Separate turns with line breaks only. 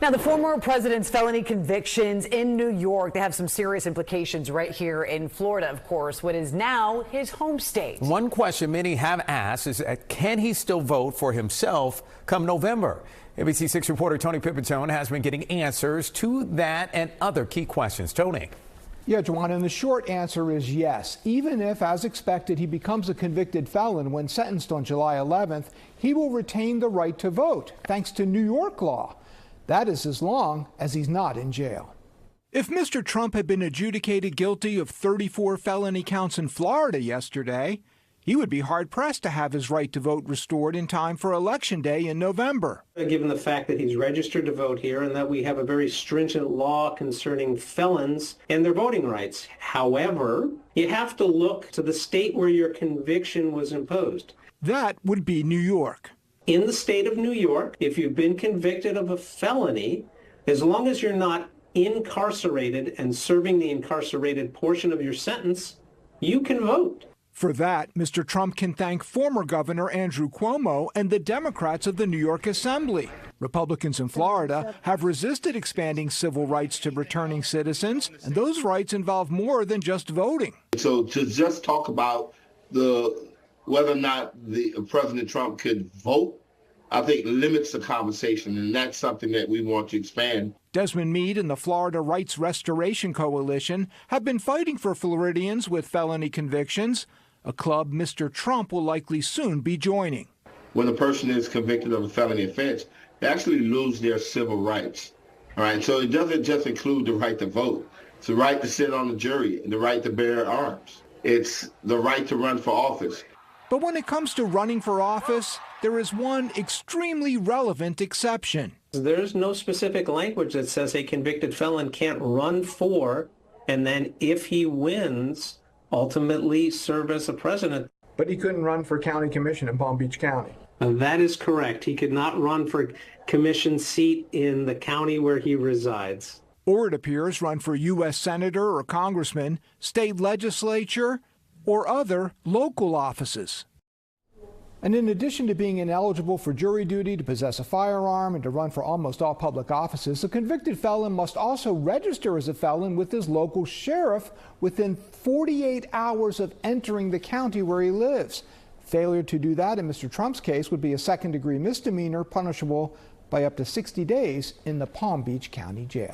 Now, the former president's felony convictions in New York, they have some serious implications right here in Florida, of course, what is now his home state.
One question many have asked is, can he still vote for himself come November? ABC6 reporter Tony Pipitone has been getting answers to that and other key questions. Tony.
Yeah, Juwan, and the short answer is yes. Even if, as expected, he becomes a convicted felon when sentenced on July 11th, he will retain the right to vote, thanks to New York law. That is as long as he's not in jail. If Mr. Trump had been adjudicated guilty of 34 felony counts in Florida yesterday, he would be hard-pressed to have his right to vote restored in time for Election Day in November.
Given the fact that he's registered to vote here and that we have a very stringent law concerning felons and their voting rights. However, you have to look to the state where your conviction was imposed.
That would be New York.
In the state of New York, if you've been convicted of a felony, as long as you're not incarcerated and serving the incarcerated portion of your sentence, you can vote.
For that, Mr. Trump can thank former Governor Andrew Cuomo and the Democrats of the New York Assembly. Republicans in Florida have resisted expanding civil rights to returning citizens, and those rights involve more than just voting.
So to just talk about whether or not President Trump could vote, I think limits the conversation, and that's something that we want to expand.
Desmond Meade and the Florida Rights Restoration Coalition have been fighting for Floridians with felony convictions, a club Mr. Trump will likely soon be joining.
When a person is convicted of a felony offense, they actually lose their civil rights. All right, so it doesn't just include the right to vote. It's the right to sit on the jury and the right to bear arms. It's the right to run for office.
But when it comes to running for office, there is one extremely relevant exception.
There's no specific language that says a convicted felon can't run for and then, if he wins, ultimately serve as a president.
But he couldn't run for county commission in Palm Beach County.
That is correct. He could not run for commission seat in the county where he resides.
Or it appears run for U.S. senator or congressman, state legislature, or other local offices. And in addition to being ineligible for jury duty, to possess a firearm, and to run for almost all public offices, a convicted felon must also register as a felon with his local sheriff within 48 hours of entering the county where he lives. Failure to do that in Mr. Trump's case would be a second-degree misdemeanor punishable by up to 60 days in the Palm Beach County Jail.